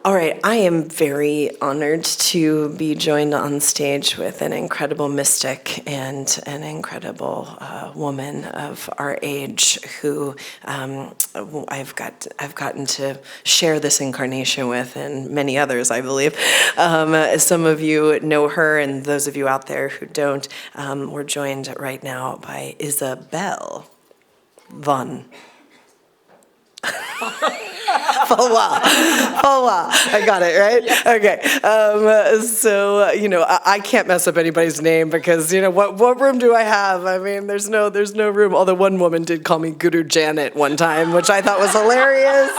All right, I am very honored to be joined on stage with an incredible mystic and an incredible woman of our age who I've gotten to share this incarnation with, and many others, I believe. Some of you know her, and those of you out there who don't, we're joined right now by Isabelle von Fallois. Fallois. I got it, right? Yes. Okay. So, I can't mess up anybody's name because, what room do I have? I mean, there's no room. Although one woman did call me Guru Janet one time, which I thought was hilarious.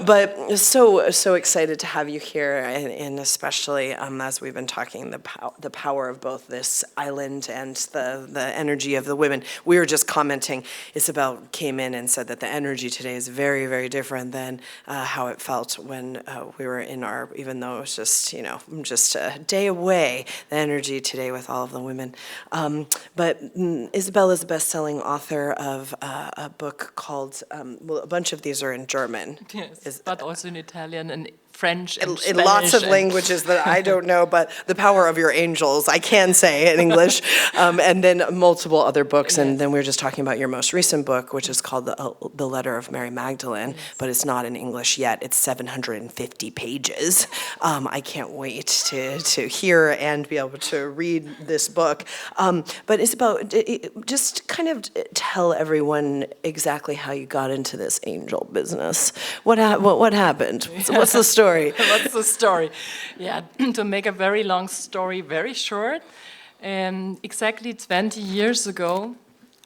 But so excited to have you here, and especially as we've been talking, the power of both this island and the energy of the women. We were just commenting. Isabelle came in and said that the energy today is very, very different than how it felt when we were in our. Even though it was just a day away, the energy today with all of the women. But Isabelle is a best-selling author of a book called. A bunch of these are in German. Yes, but also in Italian and French and in lots of languages that I don't know, but The Power of Your Angels, I can say in English, and then multiple other books. Yes. And then we were just talking about your most recent book, which is called The Letter of Mary Magdalene, yes. But it's not in English yet. It's 750 pages. I can't wait to hear and be able to read this book. But Isabelle, just kind of tell everyone exactly how you got into this angel business. What happened? So what's the story? What's the story? Yeah, to make a very long story very short, exactly 20 years ago,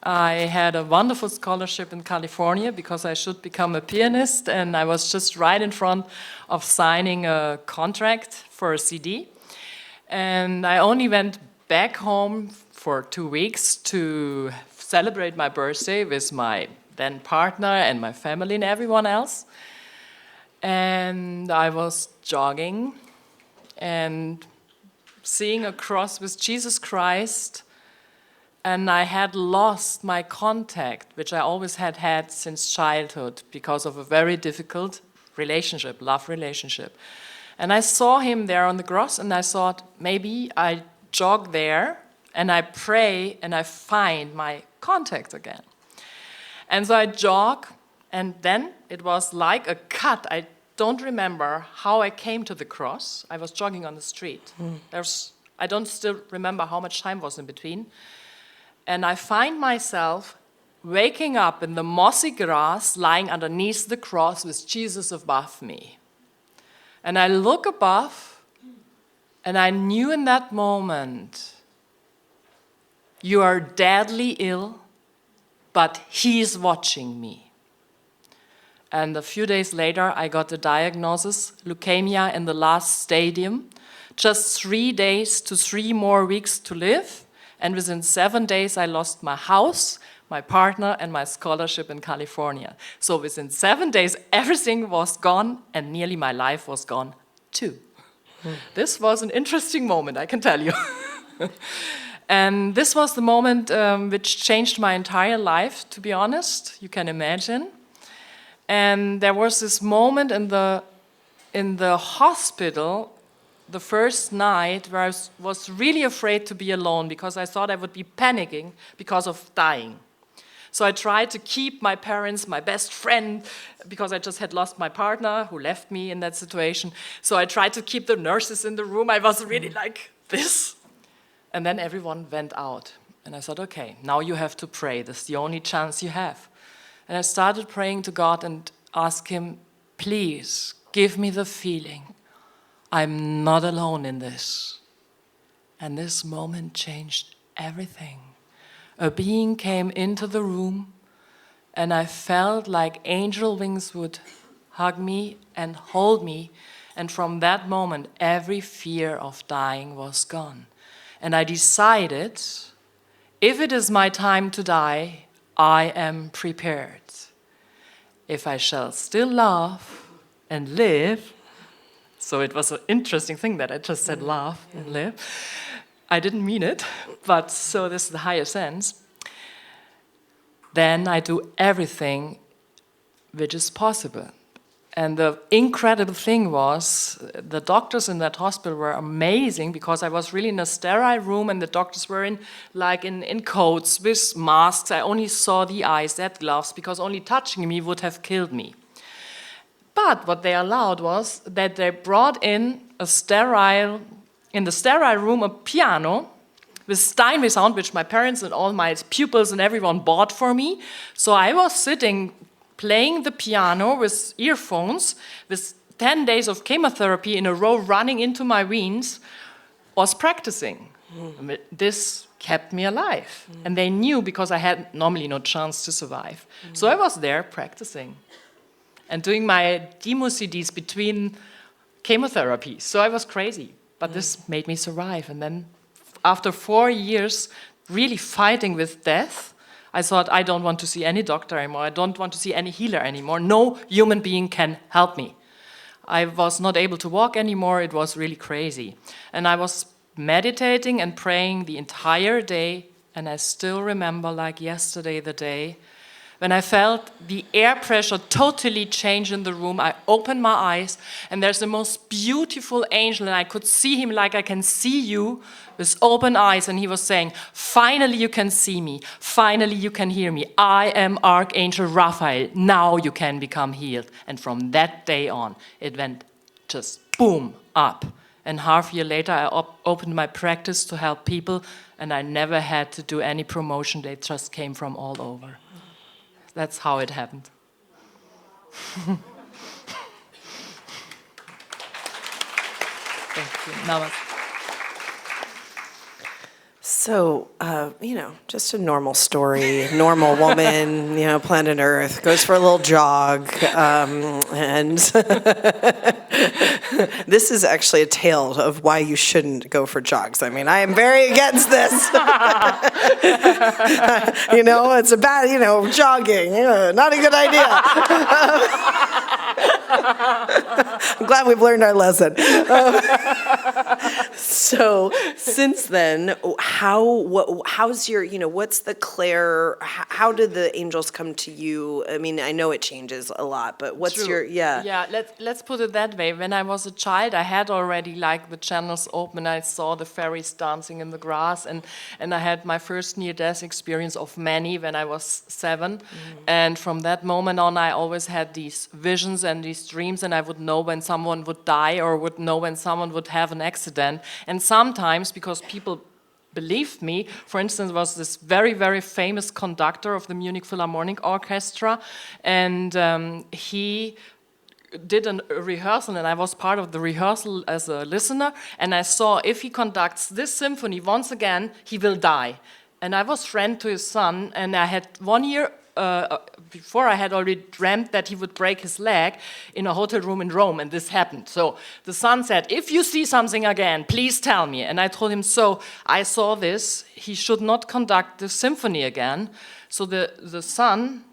I had a wonderful scholarship in California because I should become a pianist, and I was just right in front of signing a contract for a CD. And I only went back home for 2 weeks to celebrate my birthday with my then partner and my family and everyone else. And I was jogging and seeing a cross with Jesus Christ, and I had lost my contact, which I always had since childhood because of a very difficult love relationship. And I saw him there on the cross, and I thought, maybe I jog there, and I pray, and I find my contact again. And so I jog, and then it was like a cut. I don't remember how I came to the cross. I was jogging on the street. I don't still remember how much time was in between. And I find myself waking up in the mossy grass, lying underneath the cross with Jesus above me. And I look above, and I knew in that moment, you are deadly ill, but he's watching me. And a few days later, I got the diagnosis, leukemia in the last stadium, just 3 days to 3 more weeks to live. And within 7 days, I lost my house, my partner, and my scholarship in California. So within 7 days, everything was gone, and nearly my life was gone too. This was an interesting moment, I can tell you. And this was the moment which changed my entire life, to be honest, you can imagine. And there was this moment in the hospital, the first night, where I was really afraid to be alone because I thought I would be panicking because of dying. So I tried to keep my parents, my best friend, because I just had lost my partner who left me in that situation. So I tried to keep the nurses in the room. I was really like this. And then everyone went out. And I thought, okay, now you have to pray. This is the only chance you have. And I started praying to God and asked him, please give me the feeling I'm not alone in this. And this moment changed everything. A being came into the room, and I felt like angel wings would hug me and hold me. And from that moment, every fear of dying was gone. And I decided, if it is my time to die, I am prepared. If I shall still laugh and live, so it was an interesting thing that I just said laugh and live. I didn't mean it, but so this is the higher sense. Then I do everything which is possible. And the incredible thing was, the doctors in that hospital were amazing, because I was really in a sterile room and the doctors were in coats with masks. I only saw the eyes, they had gloves, because only touching me would have killed me. But what they allowed was that they brought in the sterile room, a piano with Steinway sound, which my parents and all my pupils and everyone bought for me. So I was sitting playing the piano with earphones, with 10 days of chemotherapy in a row running into my veins, was practicing. This kept me alive. And they knew, because I had normally no chance to survive. So I was there practicing and doing my demo CDs between chemotherapy. So I was crazy, but this made me survive. And then after 4 years really fighting with death, I thought, I don't want to see any doctor anymore. I don't want to see any healer anymore. No human being can help me. I was not able to walk anymore. It was really crazy. And I was meditating and praying the entire day. And I still remember, like yesterday, the day when I felt the air pressure totally change in the room. I opened my eyes, and there's the most beautiful angel, and I could see him like I can see you, with open eyes, and he was saying, finally you can see me, finally you can hear me. I am Archangel Raphael, now you can become healed. And from that day on, it went just boom, up. And half a year later, I opened my practice to help people, and I never had to do any promotion. They just came from all over. That's how it happened. Thank you. Namaste. So, just a normal story, normal woman, planet Earth, goes for a little jog, and this is actually a tale of why you shouldn't go for jogs. I mean, I am very against this. It's a bad, jogging, not a good idea. I'm glad we've learned our lesson. So, since then, how's your, what's the Claire, how did the angels come to you? I mean, I know it changes a lot, but what's True. your, Yeah, let's put it that way. When I was a child, I had already the channels open. I saw the fairies dancing in the grass, and I had my first near-death experience of many when I was 7. And from that moment on, I always had these visions and these dreams, and I would know when someone would die or would know when someone would have an accident. And sometimes, because people believed me, for instance, was this very, very famous conductor of the Munich Philharmonic Orchestra, and he did a rehearsal, and I was part of the rehearsal as a listener, and I saw if he conducts this symphony once again, he will die. And I was friend to his son, and I had 1 year before I had already dreamt that he would break his leg in a hotel room in Rome, and this happened. So the son said, if you see something again, please tell me. And I told him, so I saw this, he should not conduct the symphony again. So the son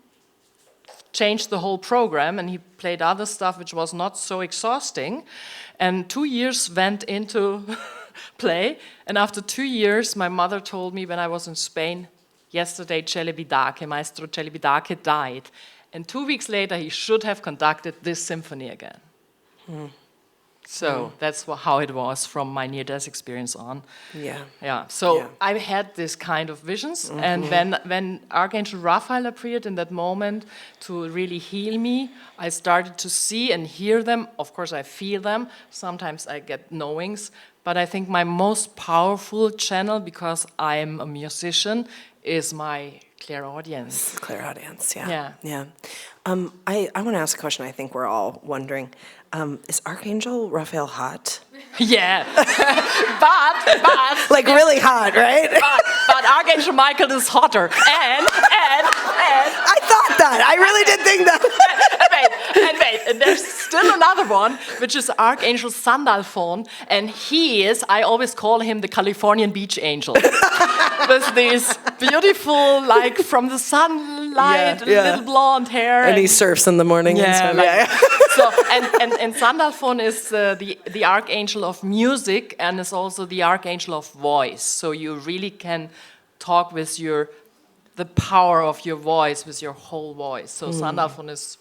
changed the whole program, and he played other stuff which was not so exhausting. And 2 years went into play, and after 2 years, my mother told me when I was in Spain, yesterday, Maestro Celibidache died. And 2 weeks later, he should have conducted this symphony again. So that's how it was from my near-death experience on. Yeah. So I had this kind of visions. And when Archangel Raphael appeared in that moment to really heal me, I started to see and hear them. Of course, I feel them. Sometimes I get knowings. But I think my most powerful channel, because I'm a musician, is my clairaudience. Clairaudience, Yeah. I want to ask a question I think we're all wondering. Is Archangel Raphael hot? Yeah. but like really hot, right? But Archangel Michael is hotter. And I thought that. I really did think that. And there's still another one, which is Archangel Sandalphon, and he is, I always call him the Californian beach angel. With these beautiful, from the sun, light, little blonde hair. And he surfs in the morning. Yeah, and like, stuff. so and Sandalphon is the archangel of music and is also the archangel of voice. So you really can talk with the power of your voice, with your whole voice. So Sandalphon is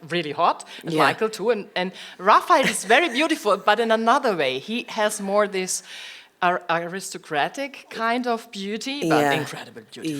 really hot, and Michael too. And Raphael is very beautiful, but in another way. He has more this aristocratic kind of beauty, but incredible beautiful.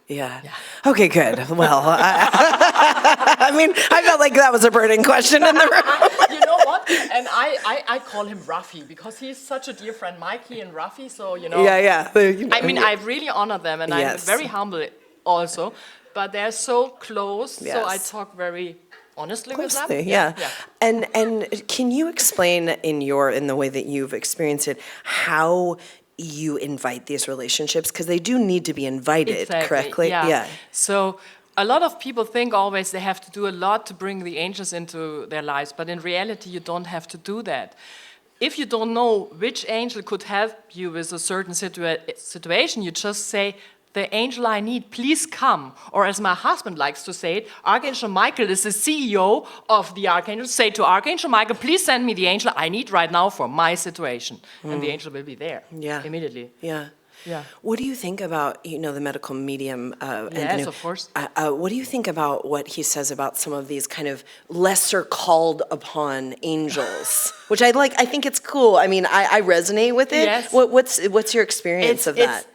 Yeah. Okay, good. Well, I mean, I felt like that was a burning question in the room. You know what? And I call him Ruffy because he's such a dear friend, Mikey and Ruffy. So, you know. Yeah. I mean, I really honor them, and I'm very humble also. But they're so close, so I talk very honestly Closely, with them. Yeah. And can you explain in the way that you've experienced it how you invite these relationships, because they do need to be invited, correctly? Yeah. So a lot of people think always they have to do a lot to bring the angels into their lives, but in reality you don't have to do that. If you don't know which angel could help you with a certain situation, you just say, the angel I need, please come. Or as my husband likes to say it, Archangel Michael is the CEO of the archangels. Say to Archangel Michael, please send me the angel I need right now for my situation. And the angel will be there immediately. Yeah. Yeah. What do you think about, the medical medium? Yes, of course. What do you think about what he says about some of these kind of lesser called upon angels? Which I like. I think it's cool. I mean, I resonate with it. Yes. What's your experience of that?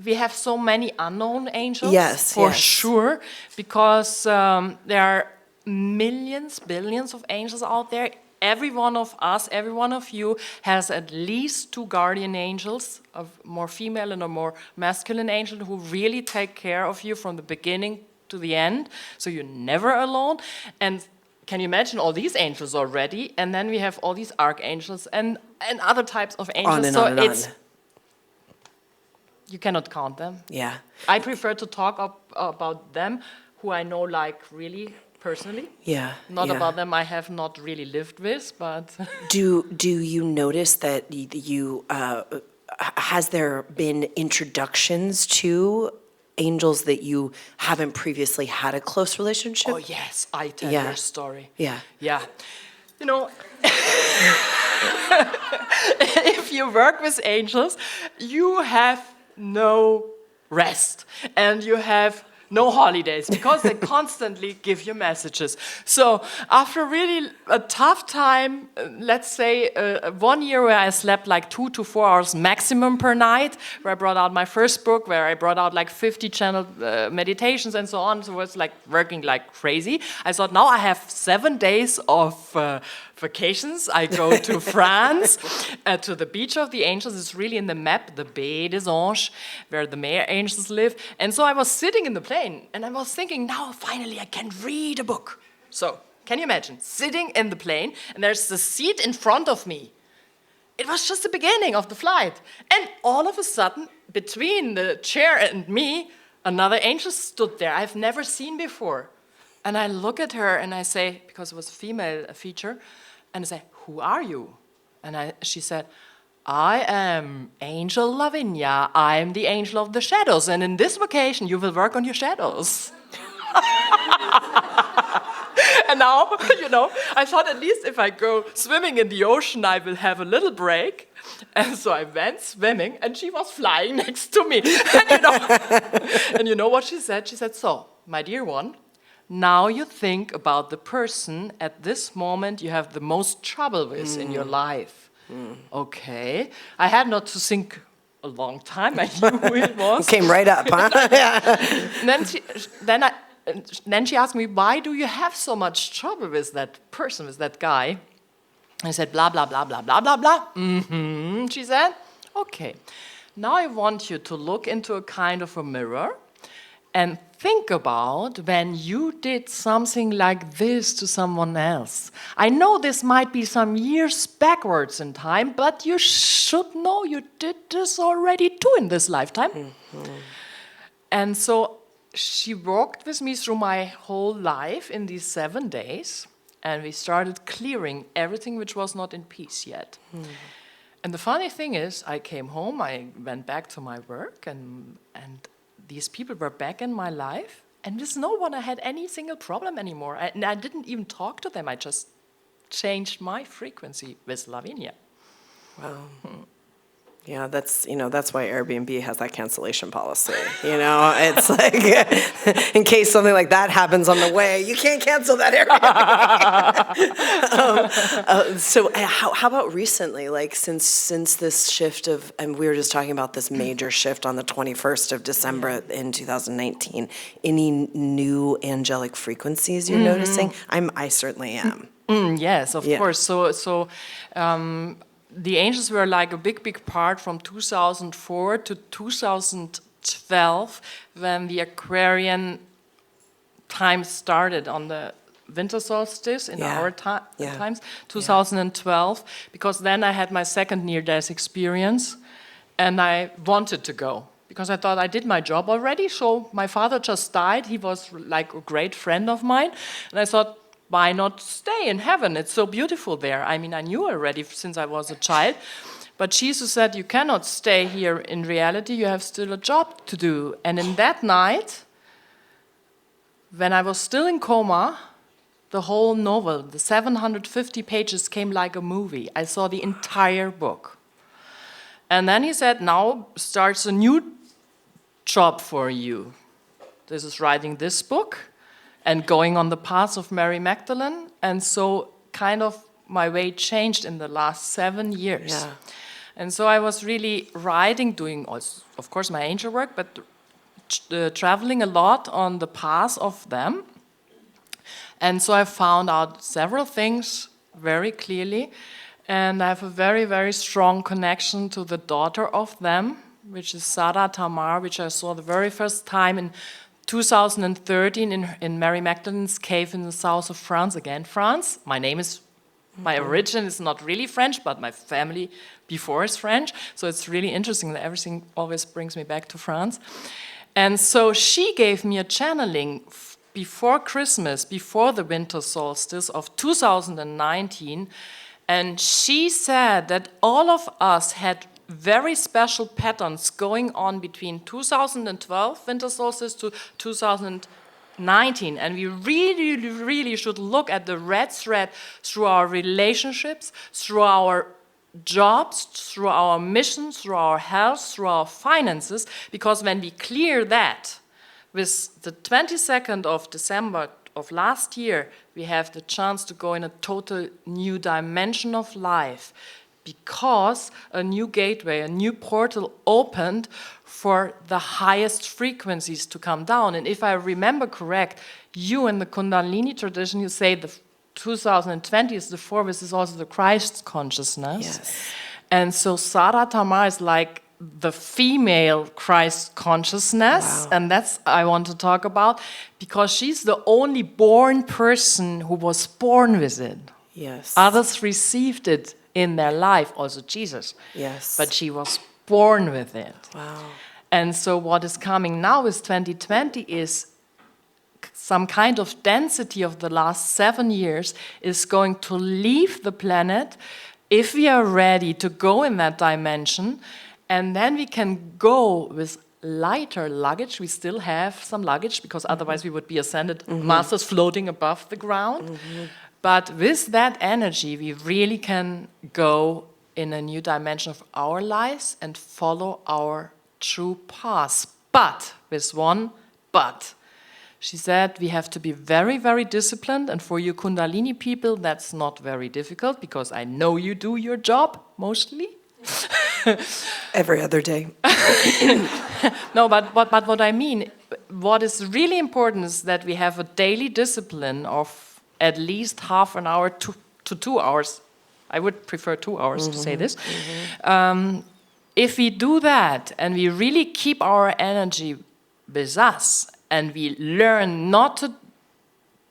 We have so many unknown angels, yes, sure, because there are millions, billions of angels out there. Every one of us, every one of you has at least 2 guardian angels, a more female and a more masculine angel, who really take care of you from the beginning to the end. So you're never alone. And can you imagine all these angels already? And then we have all these archangels and other types of angels. On and so on and it's on. You cannot count them. Yeah. I prefer to talk about them who I know like really personally. Yeah. Not about them I have not really lived with, but... Do you notice that you has there been introductions to angels that you haven't previously had a close relationship? Oh yes, I tell your story. Yeah. Yeah. You know, if you work with angels, you have no rest and you have no holidays because they constantly give you messages. So after really a tough time, let's say 1 year where I slept like 2 to 4 hours maximum per night, where I brought out my first book, where I brought out like 50 channel meditations and so on, so it was like working like crazy. I thought, now I have 7 days of vacations. I go to France, to the Beach of the Angels. It's really in the map, the Baie des Anges, where the Mare Angels live. And so I was sitting in the plane, and I was thinking, now finally I can read a book. So, can you imagine, sitting in the plane, and there's the seat in front of me. It was just the beginning of the flight. And all of a sudden, between the chair and me, another angel stood there I've never seen before. And I look at her and I say, because it was a female feature, and I say, who are you? And she said, I am Angel Lavinia. I am the angel of the shadows. And in this vacation, you will work on your shadows. And now, I thought at least if I go swimming in the ocean, I will have a little break. And so I went swimming, and she was flying next to me. And you know what she said? She said, so, my dear one, now you think about the person at this moment you have the most trouble with in your life. Okay. I had not to think a long time. I knew who it was. Came right up, huh? Then she asked me, why do you have so much trouble with that person, with that guy? I said, blah, blah, blah, blah, blah, blah, blah. Mm-hmm, she said. Okay. Now I want you to look into a kind of a mirror and think about when you did something like this to someone else. I know this might be some years backwards in time, but you should know you did this already too in this lifetime. Mm-hmm. And so she walked with me through my whole life in these 7 days, and we started clearing everything which was not in peace yet. Mm. And the funny thing is, I came home, I went back to my work, and these people were back in my life, and with no one I had any single problem anymore. And I didn't even talk to them. I just changed my frequency with Lavinia. Wow. Yeah, that's why Airbnb has that cancellation policy. It's like in case something like that happens on the way, you can't cancel that Airbnb. So how about recently, like since this shift of, and we were just talking about this major shift on the 21st of December in 2019, any new angelic frequencies you're noticing? I certainly am. Yes, of course. So the angels were like a big part from 2004 to 2012 when the Aquarian time started on the winter solstice in our times, 2012, because then I had my second near-death experience and I wanted to go because I thought I did my job already. So my father just died. He was like a great friend of mine. And I thought, why not stay in heaven? It's so beautiful there. I mean, I knew already since I was a child. But Jesus said, you cannot stay here in reality. You have still a job to do. And in that night, when I was still in coma, the whole novel, the 750 pages, came like a movie. I saw the entire book. And then he said, now starts a new job for you. This is writing this book and going on the path of Mary Magdalene. And so kind of my way changed in the last 7 years. Yeah. And so I was really writing, doing, also, of course, my angel work, but traveling a lot on the path of them. And so I found out several things very clearly. And I have a very, very strong connection to the daughter of them, which is Sarah Tamar, which I saw the very first time in 2013 in Mary Magdalene's cave in the south of France, again, France. My origin is not really French, but my family before is French. So it's really interesting that everything always brings me back to France. And so she gave me a channeling before Christmas, before the winter solstice of 2019. And she said that all of us had very special patterns going on between 2012 winter solstice to 2019, and we really, really should look at the red thread through our relationships, through our jobs, through our missions, through our health, through our finances, because when we clear that, with the 22nd of December of last year, we have the chance to go in a total new dimension of life, because a new gateway, a new portal opened for the highest frequencies to come down. And if I remember correct, you in the Kundalini tradition, you say the 2020 is the four, this is also the Christ consciousness. Yes. And so Sarah Tamar is like the female Christ consciousness, Wow. and that's I want to talk about, because she's the only born person who was born with it. Yes. Others received it in their life, also Jesus. Yes. But she was born with it. Wow. And so what is coming now with 2020 is some kind of density of the last 7 years is going to leave the planet if we are ready to go in that dimension, and then we can go with lighter luggage. We still have some luggage because otherwise we would be ascended masters floating above the ground. But with that energy, we really can go in a new dimension of our lives and follow our true path. But, with one but. She said we have to be very, very disciplined. And for you Kundalini people, that's not very difficult because I know you do your job, mostly. Every other day. No, but what I mean, what is really important is that we have a daily discipline of at least half an hour to 2 hours. I would prefer 2 hours to say this. If we do that and we really keep our energy with us and we learn not to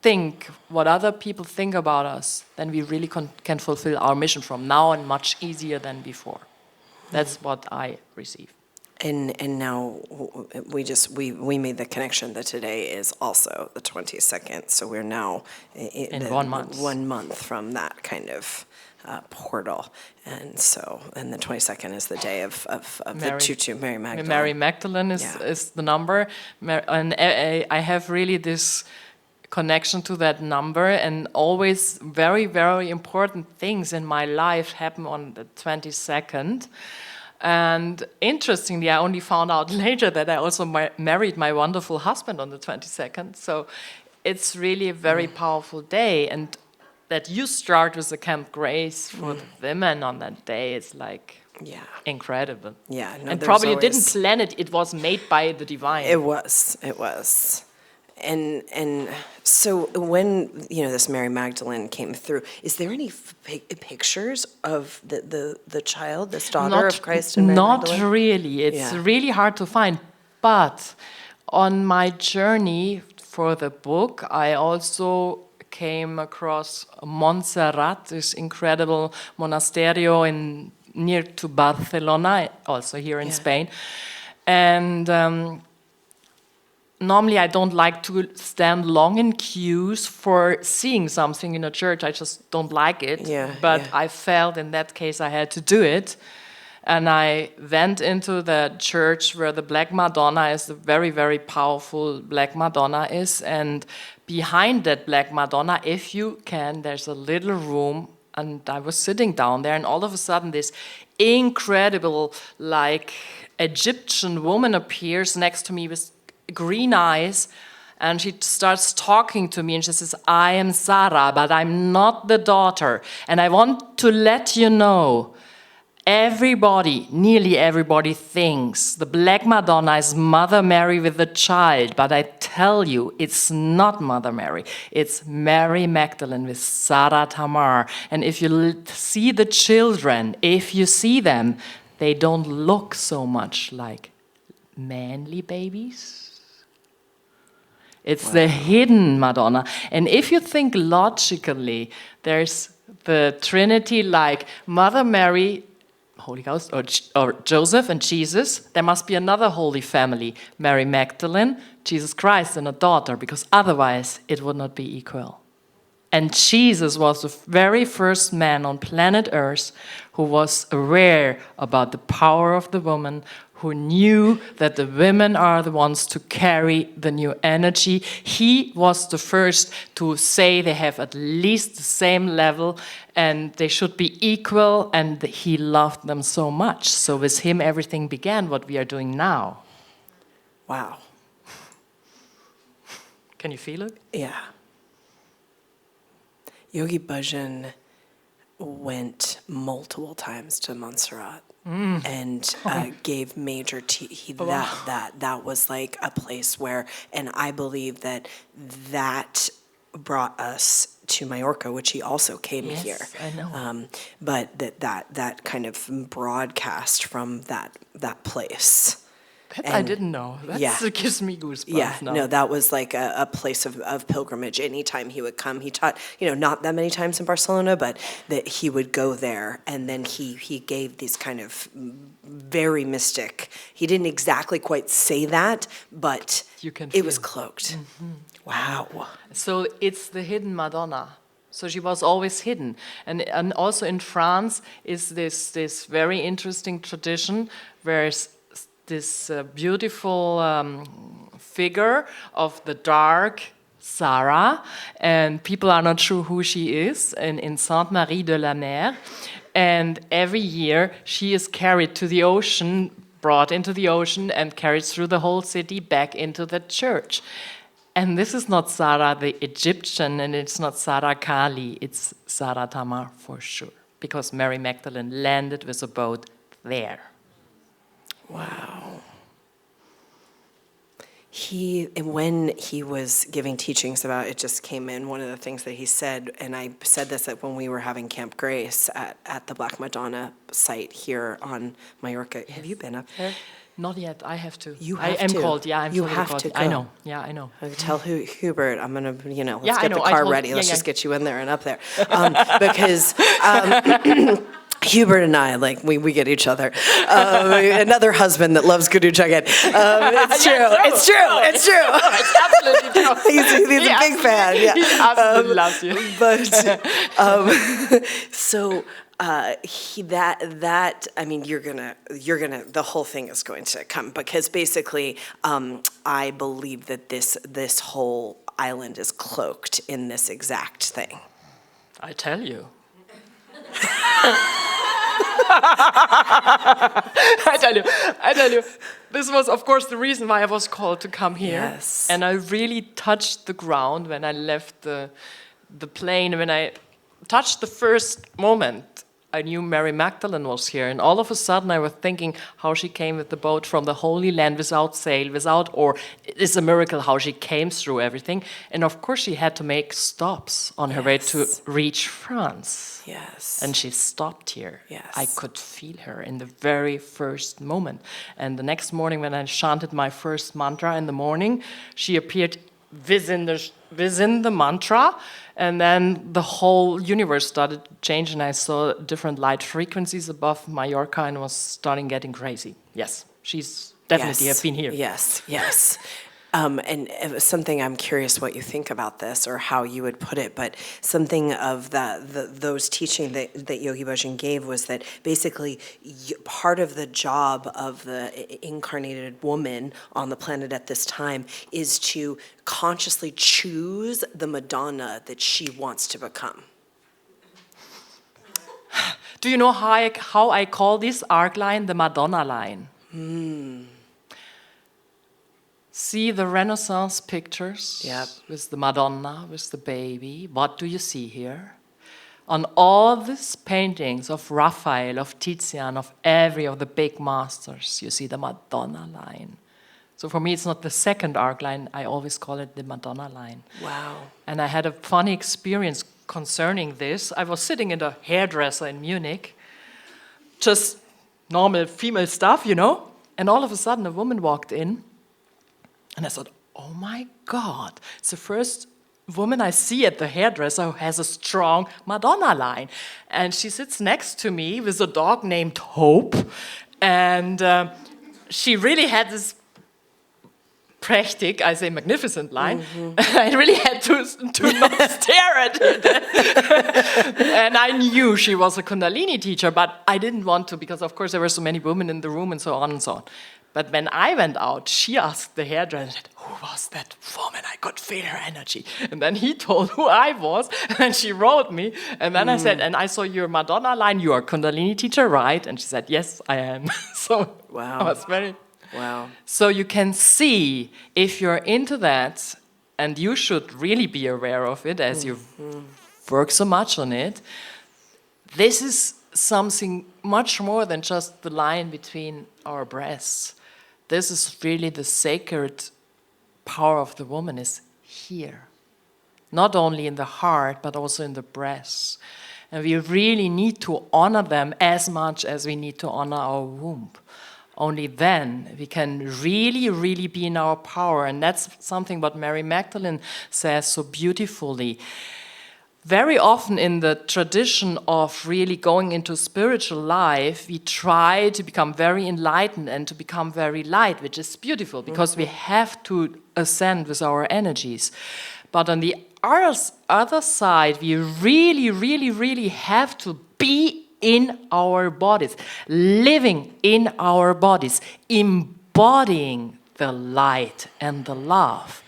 think what other people think about us, then we really can fulfill our mission from now on much easier than before. That's what I receive. And now we made the connection that today is also the 22nd, so we're now In 1 month. 1 month from that kind of portal. And the 22nd is the day of the tutu, Mary Magdalene. Mary Magdalene is the number. And I have really this connection to that number, and always very, very important things in my life happen on the 22nd. And interestingly, I only found out later that I also married my wonderful husband on the 22nd. So it's really a very powerful day. And that you start with the Camp Grace for the women on that day is like incredible. Yeah. No, and probably you didn't plan it. It was made by the divine. It was. And so when, this Mary Magdalene came through, is there any pictures of the child, this daughter of Christ and Mary Magdalene? Not really. It's really hard to find. But on my journey for the book, I also came across Montserrat, this incredible monasterio near to Barcelona, also here in Spain. And normally I don't like to stand long in queues for seeing something in a church. I just don't like it. But I felt in that case I had to do it. And I went into the church where the Black Madonna is, the very, very powerful Black Madonna is. And behind that Black Madonna, if you can, there's a little room. And I was sitting down there, and all of a sudden this incredible, like, Egyptian woman appears next to me with green eyes, and she starts talking to me, and she says, I am Sarah, but I'm not the daughter. And I want to let you know, nearly everybody thinks the Black Madonna is Mother Mary with a child, but I tell you, it's not Mother Mary. It's Mary Magdalene with Sarah Tamar. And if you see the children, if you see them, they don't look so much like manly babies. It's the hidden Madonna. And if you think logically, there's the Trinity like Mother Mary, Holy Ghost, or Joseph and Jesus. There must be another holy family, Mary Magdalene, Jesus Christ, and a daughter, because otherwise it would not be equal. And Jesus was the very first man on planet Earth who was aware about the power of the woman, who knew that the women are the ones to carry the new energy. He was the first to say they have at least the same level and they should be equal, and he loved them so much. So with him, everything began, what we are doing now. Wow. Can you feel it? Yeah. Yogi Bhajan went multiple times to Montserrat and gave major that was like a place where, and I believe that brought us to Mallorca, which he also came here. I know. But that kind of broadcast from that place. I didn't know. That gives me goosebumps now. No, that was like a place of pilgrimage. Anytime he would come, he taught, not that many times in Barcelona, but that he would go there, and then he gave these kind of very mystic, he didn't exactly quite say that, but it was cloaked. Mm-hmm. Wow. So it's the hidden Madonna. So she was always hidden. And also in France is this very interesting tradition where this beautiful figure of the dark Sarah, and people are not sure who she is, in Sainte Marie de la Mer. And every year she is carried to the ocean, brought into the ocean, and carried through the whole city back into the church. And this is not Sarah the Egyptian, and it's not Sarah Kali, it's Sarah Tamar for sure, because Mary Magdalene landed with a boat there. Wow. When he was giving teachings about it, just came in, one of the things that he said, and I said this when we were having Camp Grace at the Black Madonna site here on Mallorca. Have you been up there? Not yet. I have to. You have I am to. called. Yeah, I'm you totally have called. to go. I know. Yeah, I know. Tell Hubert, I'm gonna, let's I get know. the car ready. Let's just get you in there and up there, because Hubert and I, like, we get each other. Another husband that loves Guru Jagat. It's true. It's true. It's true. It's absolutely true. He's a big fan. Yeah. He absolutely loves you. But so I mean, you're gonna the whole thing is going to come, because basically I believe that this whole island is cloaked in this exact thing. I tell you. I tell you, this was, of course, the reason why I was called to come here. Yes. And I really touched the ground when I left the plane. When I touched the first moment, I knew Mary Magdalene was here. And all of a sudden, I was thinking how she came with the boat from the Holy Land without sail, without oar. It's a miracle how she came through everything. And of course, she had to make stops on her way to reach France. Yes. And she stopped here. Yes. I could feel her in the very first moment. And the next morning, when I chanted my first mantra in the morning, she appeared within the mantra, and then the whole universe started to change, and I saw different light frequencies above Mallorca, and was starting getting crazy. Yes, she's definitely have been here. Yes, yes. And it was something, I'm curious what you think about this or how you would put it, but something of those teaching that Yogi Bhajan gave was that basically part of the job of the incarnated woman on the planet at this time is to consciously choose the Madonna that she wants to become. Do you know how I call this arc line the Madonna line? See the Renaissance pictures with the Madonna, with the baby. What do you see here? On all these paintings of Raphael, of Tizian, of every of the big masters, you see the Madonna line. So for me, it's not the second arc line. I always call it the Madonna line. Wow. And I had a funny experience concerning this. I was sitting in a hairdresser in Munich, just normal female stuff, you know, and all of a sudden a woman walked in. And I thought, oh my God, it's the first woman I see at the hairdresser who has a strong Madonna line. And she sits next to me with a dog named Hope. And she really had this prächtig, I say magnificent line. I really had to not stare at it. And I knew she was a Kundalini teacher, but I didn't want to, because of course there were so many women in the room and so on and so on. But when I went out, she asked the hairdresser, who was that woman? I could feel her energy. And then he told who I was, and she wrote me. And then I said, and I saw your Madonna line, you are a Kundalini teacher, right? And she said, yes, I am. So wow. I was very... Wow. So you can see, if you're into that, and you should really be aware of it as you work so much on it, this is something much more than just the line between our breasts. This is really the sacred power of the woman is here. Not only in the heart, but also in the breasts. And we really need to honor them as much as we need to honor our womb. Only then we can really, really be in our power. And that's something what Mary Magdalene says so beautifully. Very often in the tradition of really going into spiritual life, we try to become very enlightened and to become very light, which is beautiful because we have to ascend with our energies. But on the other side, we really, really, really have to be in our bodies, living in our bodies, embodying the light and the love.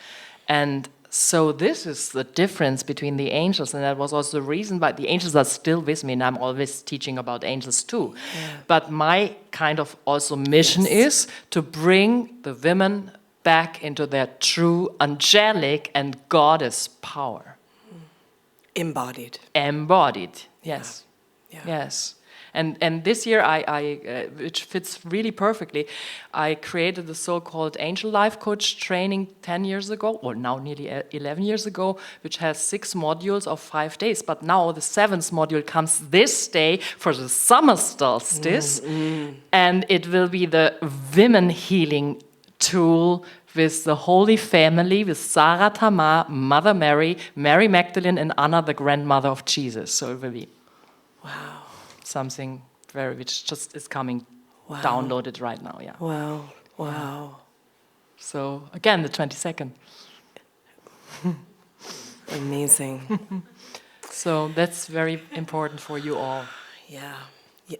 And so this is the difference between the angels, and that was also the reason why the angels are still with me, and I'm always teaching about angels too. Yeah. But my kind of also mission is to bring the women back into their true angelic and goddess power. Embodied. Embodied, yes. Yeah. Yes. And this year, which fits really perfectly, I created the so-called Angel Life Coach training 10 years ago, or now nearly 11 years ago, which has 6 modules of 5 days. But now the 7th module comes this day for the summer solstice, and it will be the women healing tool with the Holy Family, with Sarah Tamar, Mother Mary, Mary Magdalene, and Anna, the grandmother of Jesus. So it will be... Wow. something which just is coming downloaded right now. Yeah. Wow. Wow. So again, the 22nd. Amazing. So that's very important for you all. Yeah.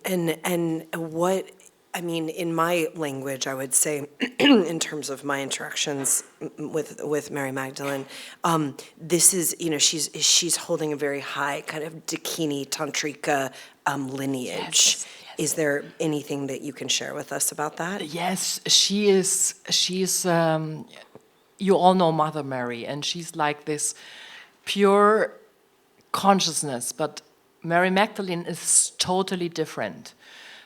And what, I mean, in my language, I would say, in terms of my interactions with Mary Magdalene, this is, you know, she's holding a very high kind of Dakini Tantrika lineage. Yes. Is there anything that you can share with us about that? Yes, she is. She's. You all know Mother Mary, and she's like this pure consciousness. But Mary Magdalene is totally different.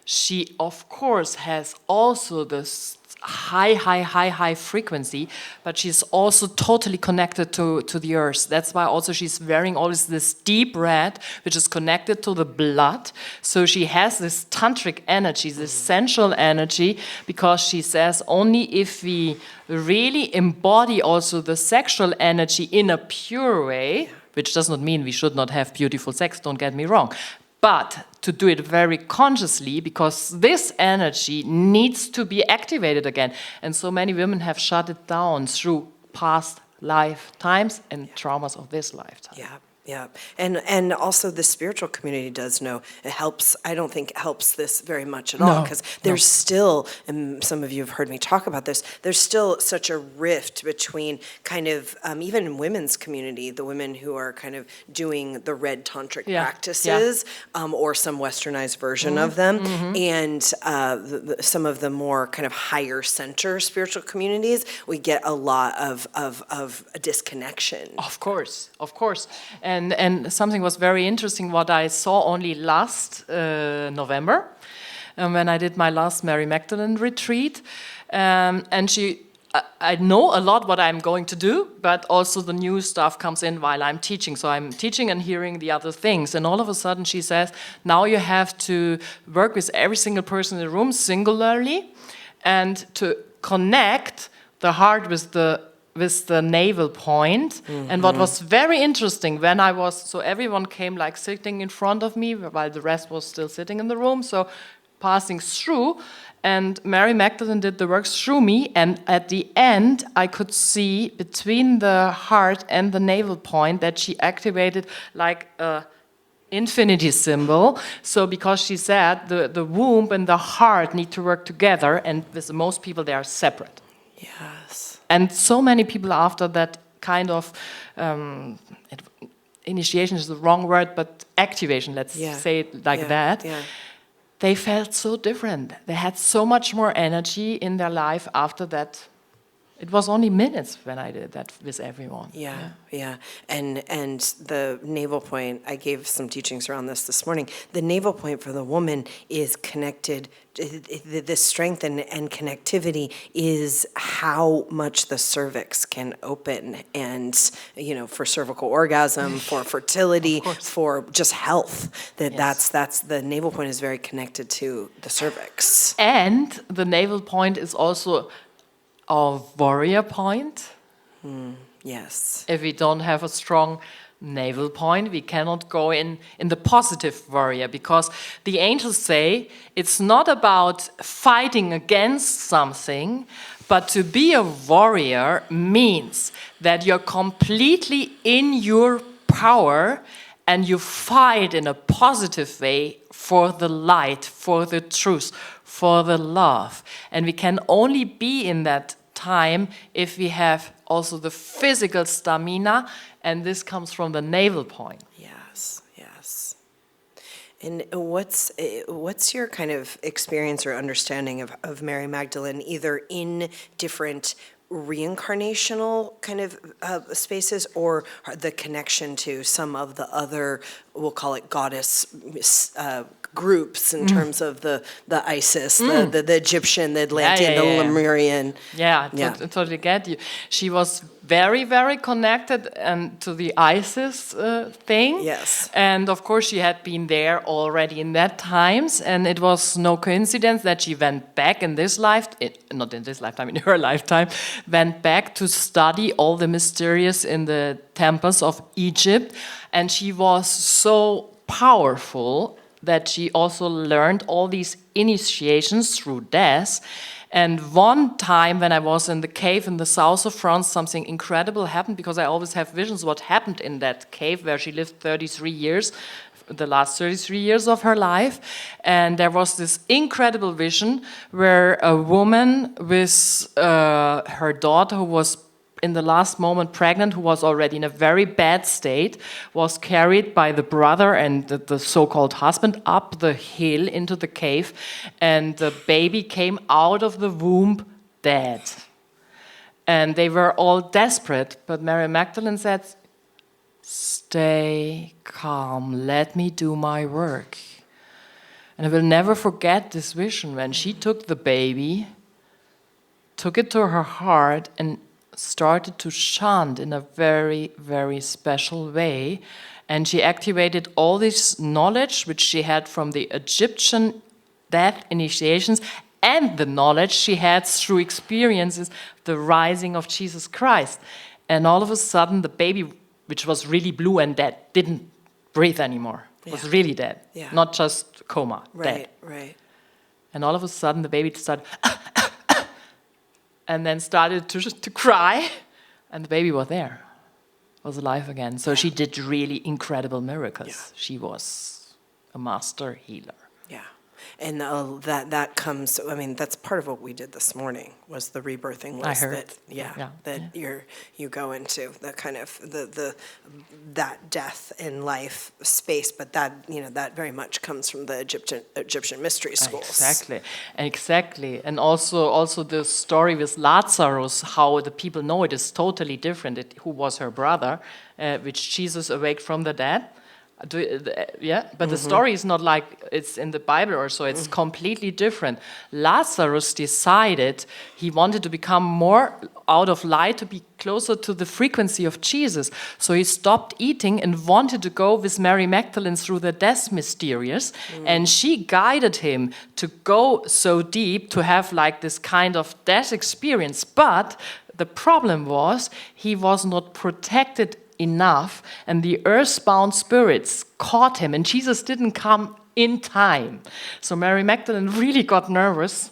She, of course, has also this high frequency, but she's also totally connected to the earth. That's why also she's wearing always this deep red, which is connected to the blood. So she has this tantric energy, this sensual energy, because she says only if we really embody also the sexual energy in a pure way, which does not mean we should not have beautiful sex, don't get me wrong, but to do it very consciously, because this energy needs to be activated again. And so many women have shut it down through past lifetimes and traumas of this lifetime. Yeah. Yeah, and also the spiritual community does know it helps. I don't think it helps this very much at all, because there's still, and some of you have heard me talk about this, there's still such a rift between kind of, even in women's community, the women who are kind of doing the red tantric practices, or some westernized version of them, and some of the more kind of higher center spiritual communities, we get a lot of disconnection. Of course. And something was very interesting what I saw only last November when I did my last Mary Magdalene retreat. And I know a lot what I'm going to do, but also the new stuff comes in while I'm teaching. So I'm teaching and hearing the other things. And all of a sudden she says, now you have to work with every single person in the room singularly and to connect the heart with the navel point. And what was very interesting when I was, so everyone came like sitting in front of me while the rest was still sitting in the room, so passing through, and Mary Magdalene did the work through me, and at the end I could see between the heart and the navel point that she activated like a infinity symbol. So because she said the womb and the heart need to work together, and with most people they are separate. Yes. And so many people after that kind of, initiation is the wrong word, but activation, let's say it like that, they felt so different. They had so much more energy in their life after that. It was only minutes when I did that with everyone. Yeah. And the navel point, I gave some teachings around this morning. The navel point for the woman is connected. The strength and connectivity is how much the cervix can open, and for cervical orgasm, for fertility, for just health. That's the navel point is very connected to the cervix. And the navel point is also our warrior point. Yes. If we don't have a strong navel point, we cannot go in the positive warrior, because the angels say it's not about fighting against something, but to be a warrior means that you're completely in your power and you fight in a positive way for the light, for the truth, for the love. And we can only be in that time if we have also the physical stamina, and this comes from the navel point. Yes. And what's your kind of experience or understanding of Mary Magdalene, either in different reincarnational kind of spaces, or the connection to some of the other, we'll call it goddess groups, in terms of the Isis, the Egyptian, the Atlantean, the Lemurian. I totally get you. She was very, very connected to the Isis thing. Yes. And of course she had been there already in that times, and it was no coincidence that she went back in this life, not in this lifetime, in her lifetime, went back to study all the mysterious in the temples of Egypt. And she was so powerful that she also learned all these initiations through death. And one time when I was in the cave in the south of France, something incredible happened, because I always have visions what happened in that cave where she lived 33 years, the last 33 years of her life. And there was this incredible vision where a woman with her daughter, who was in the last moment pregnant, who was already in a very bad state, was carried by the brother and the so-called husband up the hill into the cave, and the baby came out of the womb dead. And they were all desperate, but Mary Magdalene said, "Stay calm, let me do my work." And I will never forget this vision when she took the baby, took it to her heart, and started to chant in a very, very special way. And she activated all this knowledge which she had from the Egyptian death initiations and the knowledge she had through experiences, the rising of Jesus Christ. And all of a sudden, the baby, which was really blue and dead, didn't breathe anymore. It was really dead, not just coma, dead. Right. And all of a sudden, the baby started and then started to cry, and the baby was there, was alive again. So she did really incredible miracles. Yeah. She was a master healer. Yeah, and that comes. I mean, that's part of what we did this morning, was the rebirthing list. I heard. That you go into the kind of the that death in life space, but that very much comes from the Egyptian mystery schools. Exactly, and also the story with Lazarus, how the people know it is totally different. Who was her brother, which Jesus awaked from the dead. But the story is not like it's in the Bible or so. It's completely different. Lazarus decided he wanted to become more out of light, to be closer to the frequency of Jesus. So he stopped eating and wanted to go with Mary Magdalene through the death mysterious. And she guided him to go so deep, to have like this kind of death experience. But the problem was he was not protected enough, and the earthbound spirits caught him, and Jesus didn't come in time. So Mary Magdalene really got nervous,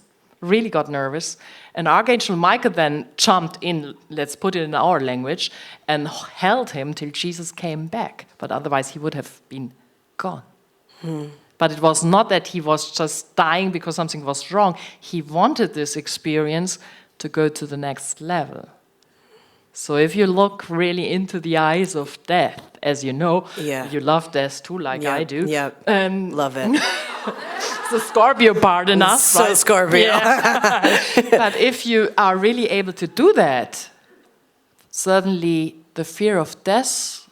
and Archangel Michael then jumped in, let's put it in our language, and held him till Jesus came back. But otherwise he would have been gone. But it was not that he was just dying because something was wrong. He wanted this experience to go to the next level. So if you look really into the eyes of death, as you know, you love death too, like I do. Yeah, love it. It's the Scorpio part in us. So right? Scorpio. Yeah. But if you are really able to do that, suddenly the fear of death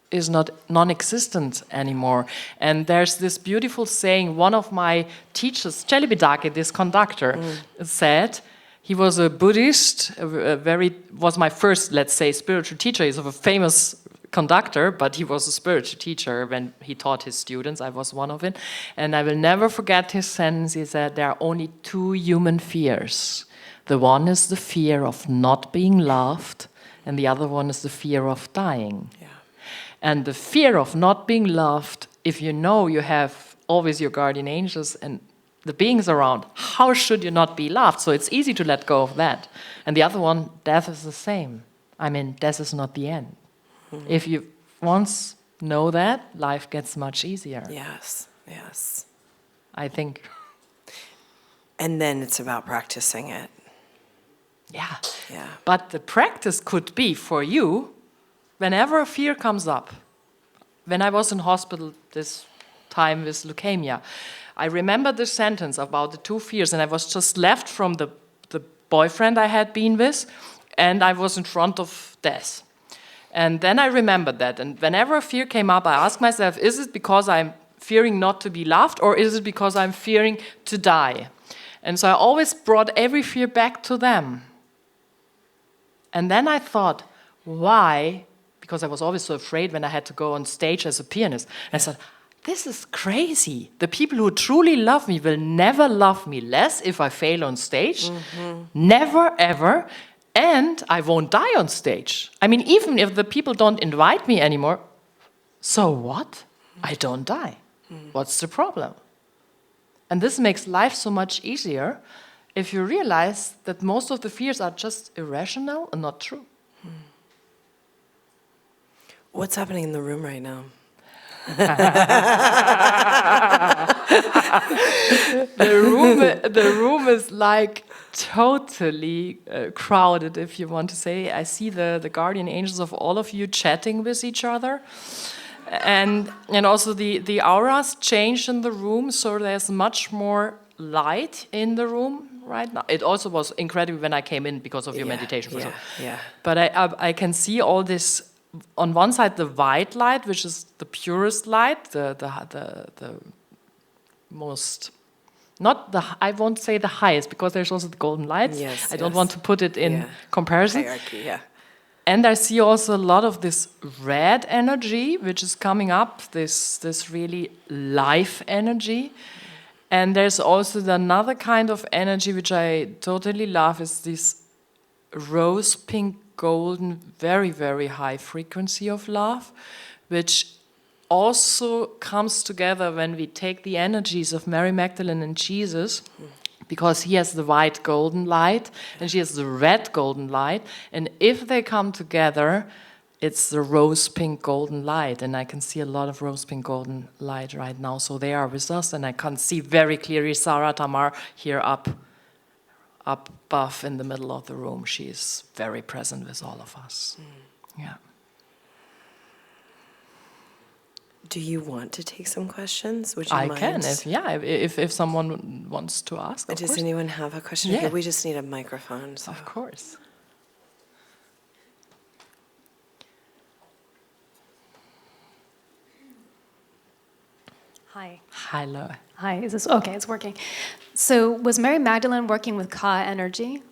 is not non-existent anymore. And there's this beautiful saying, one of my teachers, Celibidache, this conductor, said. He was a Buddhist, was my first, let's say, spiritual teacher. He's a famous conductor, but he was a spiritual teacher when he taught his students. I was one of it. And I will never forget his sentence. He said, there are only two human fears. The one is the fear of not being loved, and the other one is the fear of dying. Yeah. And the fear of not being loved, if you know you have always your guardian angels and the beings around, how should you not be loved? So it's easy to let go of that. And the other one, death is the same. I mean, death is not the end. If you once know that, life gets much easier. Yes. I think. And then it's about practicing it. Yeah. Yeah. But the practice could be for you, whenever a fear comes up. When I was in hospital this time with leukemia, I remember the sentence about the two fears, and I was just left from the boyfriend I had been with, and I was in front of death. And then I remembered that, and whenever a fear came up, I asked myself, is it because I'm fearing not to be loved, or is it because I'm fearing to die? And so I always brought every fear back to them. And then I thought, why? Because I was always so afraid when I had to go on stage as a pianist. And I said, this is crazy. The people who truly love me will never love me less if I fail on stage. Never, ever. And I won't die on stage. I mean, even if the people don't invite me anymore, so what? I don't die. What's the problem? And this makes life so much easier if you realize that most of the fears are just irrational and not true. What's happening in the room right now? The room is like totally crowded, if you want to say. I see the guardian angels of all of you chatting with each other. And also the auras changed in the room, so there's much more light in the room right now. It also was incredible when I came in because of your meditation. For sure. But I can see all this, on one side the white light, which is the purest light, the most, not the, I won't say the highest, because there's also the golden light. I don't want to put it in comparison. Hierarchy, And I see also a lot of this red energy, which is coming up, this really life energy. And there's also another kind of energy which I totally love, is this rose pink golden, very, very high frequency of love, which also comes together when we take the energies of Mary Magdalene and Jesus, because he has the white golden light and she has the red golden light. And if they come together, it's the rose pink golden light. And I can see a lot of rose pink golden light right now. So they are with us, and I can see very clearly Sarah Tamar here up above in the middle of the room. She is very present with all of us. Yeah. Do you want to take some questions? Would you I mind? can, if someone wants to ask. Does course. anyone have a question? Yeah. Okay, we just need a microphone. So. Of course. Hi. Hello. Hi, is this, okay, it's working. So was Mary Magdalene working with Ka energy?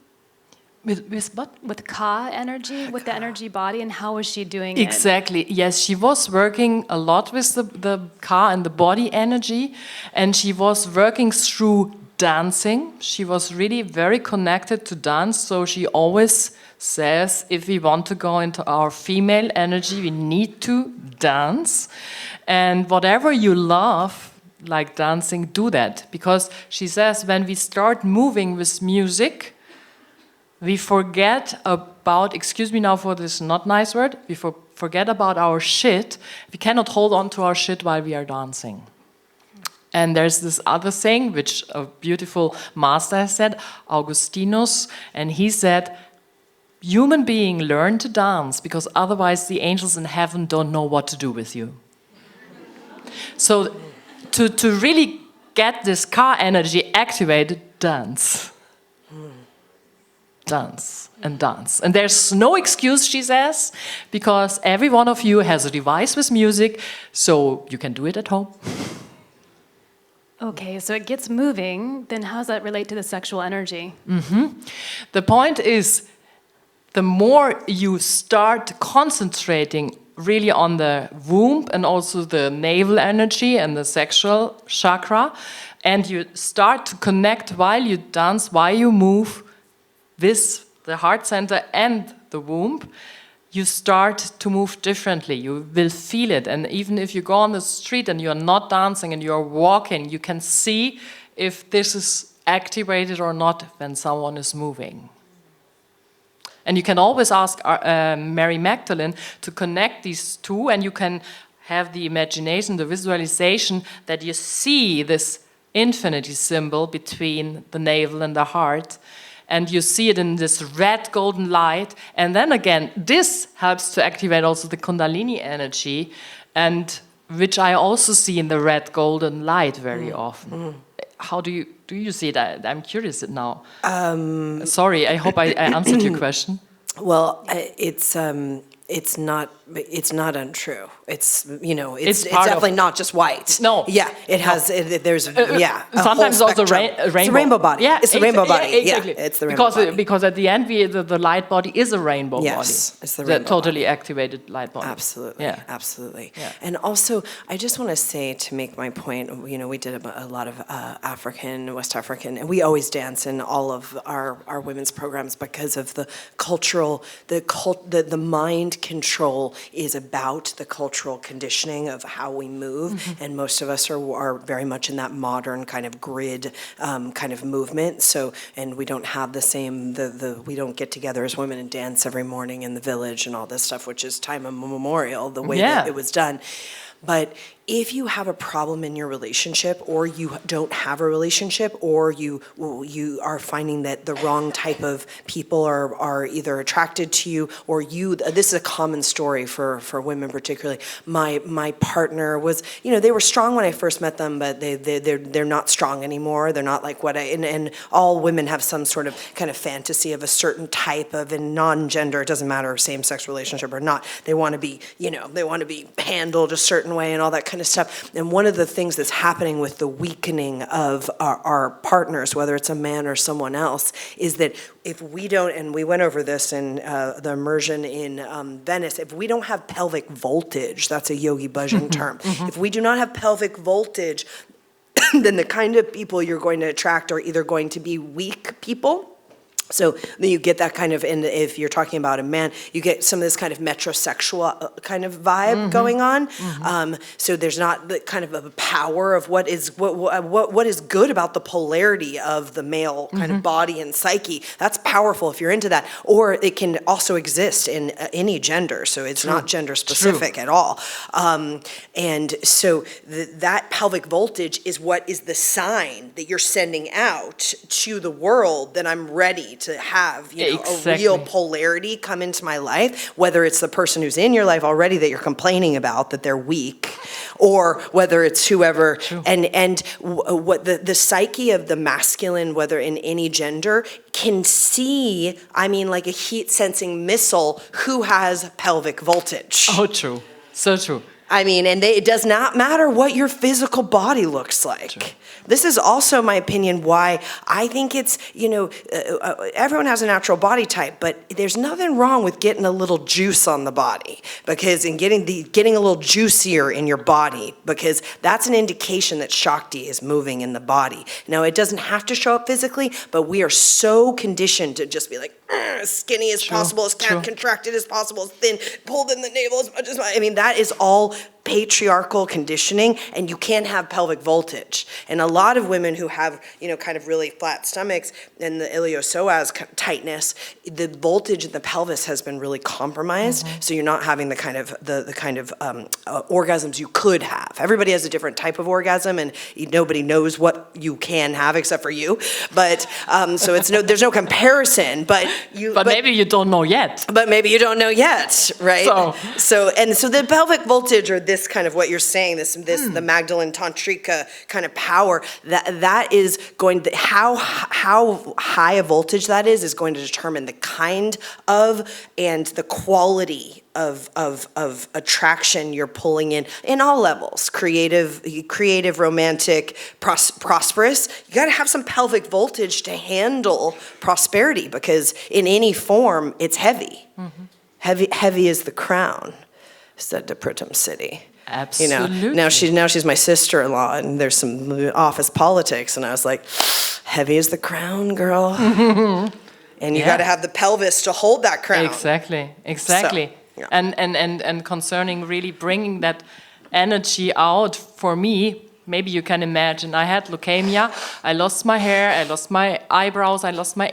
With what? With Ka energy, with the energy body, and how was she doing Exactly. Yes, she was working a lot with the car and the body energy, and she was working through dancing. She was really very connected to dance, so she always says, if we want to go into our female energy, we need to dance. And whatever you love, like dancing, do that. Because she says, when we start moving with music, we forget about, excuse me now for this not nice word, we forget about our shit. We cannot hold on to our shit while we are dancing. And there's this other thing, which a beautiful master has said, Augustinus, and he said, human being, learn to dance, because otherwise the angels in heaven don't know what to do with you. So to really get this car energy activated, dance. Dance and dance. And there's no excuse, she says, because every one of you has a device with music, so you can do it at home. Okay, so it gets moving, then how does that relate to the sexual energy? The point is, the more you start concentrating really on the womb and also the navel energy and the sexual chakra, and you start to connect while you dance, while you move, with the heart center and the womb, you start to move differently. You will feel it. And even if you go on the street and you're not dancing and you're walking, you can see if this is activated or not when someone is moving. And you can always ask Mary Magdalene to connect these two, and you can have the imagination, the visualization that you see this infinity symbol between the navel and the heart. And you see it in this red golden light. And then again, this helps to activate also the Kundalini energy, and which I also see in the red golden light very often. How do you see that? I'm curious now. Sorry, I hope I answered your question. Well, it's not untrue. It's definitely not just white. No. Yeah, it has. There's sometimes a whole also spectrum. rainbow. It's a rainbow body. Yeah, it's the rainbow body. Exactly. Yeah, it's the rainbow body. Because at the end, the light body is a rainbow body. Yes, it's the rainbow totally body. activated light body. Absolutely. Yeah. Absolutely. Yeah. And also, I just want to say, to make my point, we did a lot of West African, and we always dance in all of our women's programs because of the cultural, the mind control is about the cultural conditioning of how we move, and most of us are very much in that modern kind of grid kind of movement. So, and we don't have the same, we don't get together as women and dance every morning in the village and all this stuff, which is time immemorial, the way that it was done. But if you have a problem in your relationship, or you don't have a relationship, or you are finding that the wrong type of people are either attracted to you, or this is a common story for women particularly. My partner was, they were strong when I first met them, but they're not strong anymore. They're not like what and all women have some sort of kind of fantasy of a certain type of, in non-gender, it doesn't matter, same-sex relationship or not. They want to be, they want to be handled a certain way and all that kind of stuff. And one of the things that's happening with the weakening of our partners, whether it's a man or someone else, is that if we don't, and we went over this in the immersion in Venice, if we don't have pelvic voltage, that's a Yogi Bhajan term, if we do not have pelvic voltage, then the kind of people you're going to attract are either going to be weak people. So then you get that kind of, and if you're talking about a man, you get some of this kind of metrosexual kind of vibe going on. So there's not the kind of a power of what is good about the polarity of the male kind of body and psyche. That's powerful if you're into that. Or it can also exist in any gender, so it's not gender specific at all. And so that pelvic voltage is what is the sign that you're sending out to the world that I'm ready to have a real polarity come into my life, whether it's the person who's in your life already that you're complaining about that they're weak, or whether it's whoever. And what the psyche of the masculine, whether in any gender, can see, like a heat sensing missile, who has pelvic voltage. Oh, true. So true. It does not matter what your physical body looks like. True. This is also my opinion why I think it's, everyone has a natural body type, but there's nothing wrong with getting a little juice on the body, because in getting a little juicier in your body, because that's an indication that Shakti is moving in the body. Now, it doesn't have to show up physically, but we are so conditioned to just be like, as skinny as possible, as contracted as possible, as thin, pulled in the navel as much as that is all patriarchal conditioning, and you can't have pelvic voltage. And a lot of women who have, kind of really flat stomachs and the iliopsoas tightness, the voltage in the pelvis has been really compromised. So you're not having the kind of orgasms you could have. Everybody has a different type of orgasm, and nobody knows what you can have except for you. But so there's no comparison. But maybe you don't know yet. But maybe you don't know yet, right? So the pelvic voltage, or this kind of what you're saying, the Magdalene Tantric kind of power, that is going to, how high a voltage that is going to determine the kind of and the quality of attraction you're pulling in all levels, creative, romantic, prosperous. You got to have some pelvic voltage to handle prosperity, because in any form it's heavy. Heavy is the crown, said to Pritam City. Absolutely. Now she's my sister-in-law, and there's some office politics, and I was like, heavy is the crown, girl. And you got to have the pelvis to hold that crown. Exactly. So, And concerning really bringing that energy out, for me, maybe you can imagine, I had leukemia, I lost my hair, I lost my eyebrows, I lost my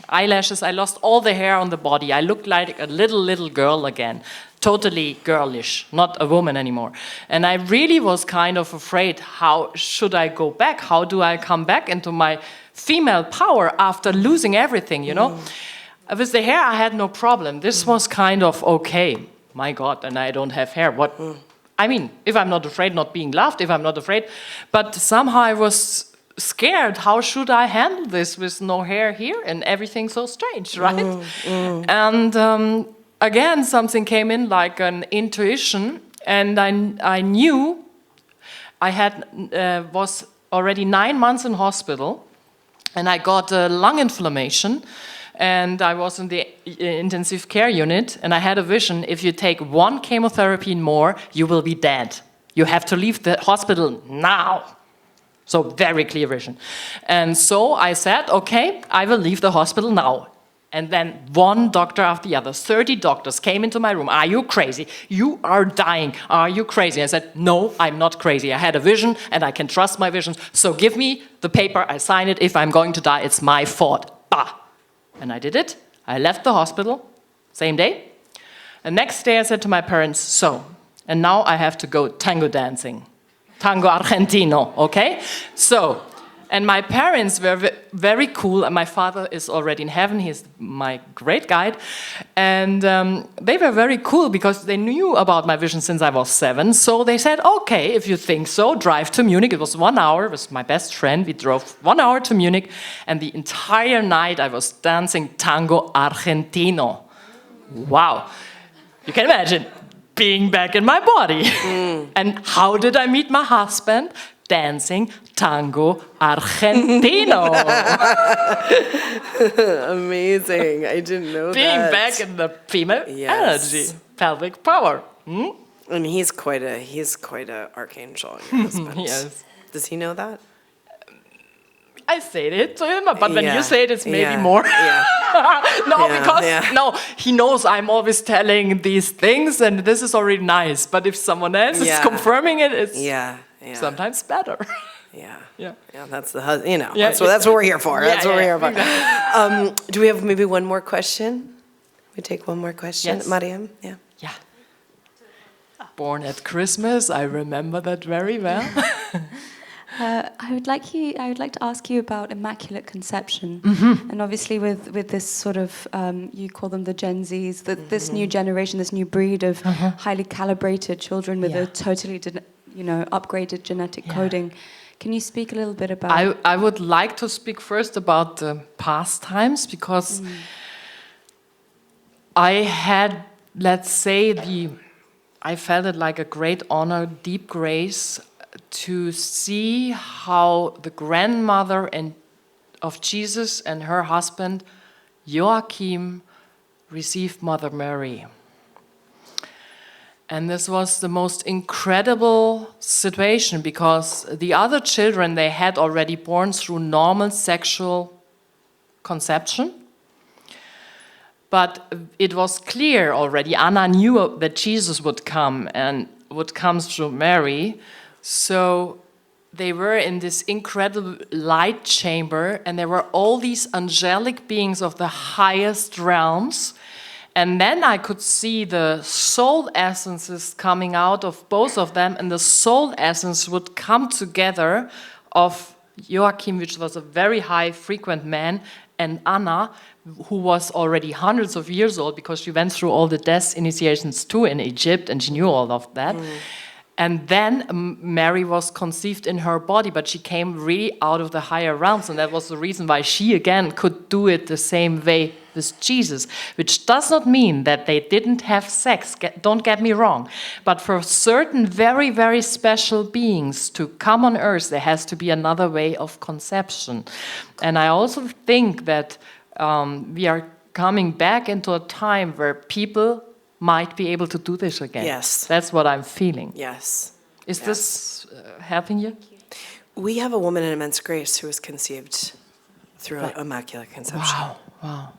eyelashes, I lost all the hair on the body. I looked like a little girl again. Totally girlish, not a woman anymore. And I really was kind of afraid, how should I go back? How do I come back into my female power after losing everything, With the hair, I had no problem. This was kind of, okay, my God, and I don't have hair. What? If I'm not afraid, not being loved, if I'm not afraid. But somehow I was scared. How should I handle this with no hair here and everything so strange, right? And again, something came in like an intuition, and I knew I was already 9 months in hospital, and I got a lung inflammation, and I was in the intensive care unit, and I had a vision: if you take one chemotherapy more, you will be dead. You have to leave the hospital now. So very clear vision. And so I said, okay, I will leave the hospital now. And then one doctor after the other, 30 doctors came into my room. Are you crazy? You are dying. Are you crazy? I said, no, I'm not crazy. I had a vision and I can trust my visions. So give me the paper. I sign it. If I'm going to die, it's my fault. Bah. And I did it. I left the hospital, same day. The next day I said to my parents, so, and now I have to go tango dancing. Tango Argentino, okay? So, and my parents were very cool, and my father is already in heaven, he's my great guide, and they were very cool because they knew about my vision since I was 7, so they said, okay, if you think so, drive to Munich. It was 1 hour, it was my best friend, we drove 1 hour to Munich, and the entire night I was dancing Tango Argentino. Wow, you can imagine being back in my body. And how did I meet my husband? Dancing Tango Argentino. Amazing. I didn't know Being that. back in the female Yes. energy, pelvic power. And he's quite a archangel, your husband. Yes. Does he know that? I said it to him, but when Yeah. you say it, it's maybe Yeah. more. Yeah. No, Yeah, because yeah. no, he knows I'm always telling these things, and this is already nice. But if someone else is Yeah. confirming it, it's Yeah. Yeah. sometimes better. Yeah. Yeah. Yeah, that's the Yeah, that's what we're here for. That's what we're here for. exactly. Do we have maybe one more question? We take one more question, Yes. Mariam? Yeah. Yeah. Born at Christmas, I remember that very well. I would like to ask you about Immaculate Conception, and obviously with this sort of you call them the Gen Zs, this new generation, this new breed of highly calibrated children with a totally, upgraded genetic coding. Can you speak a little bit about? I would like to speak first about the past times because I had, let's say, I felt it like a great honor, deep grace, to see how the grandmother of Jesus and her husband, Joachim, received Mother Mary. And this was the most incredible situation because the other children they had already born through normal sexual conception. But it was clear already, Anna knew that Jesus would come and would come through Mary. So they were in this incredible light chamber, and there were all these angelic beings of the highest realms. And then I could see the soul essences coming out of both of them, and the soul essence would come together of Joachim, which was a very high frequent man, and Anna, who was already hundreds of years old because she went through all the death initiations too in Egypt, and she knew all of that. And then Mary was conceived in her body, but she came really out of the higher realms, and that was the reason why she again could do it the same way with Jesus, which does not mean that they didn't have sex, don't get me wrong, but for certain very, very special beings to come on earth, there has to be another way of conception. And I also think that we are coming back into a time where people might be able to do this again. Yes. That's what I'm feeling. Yes. Is this helping you? We have a woman in immense grace who was conceived through Immaculate Conception. Wow.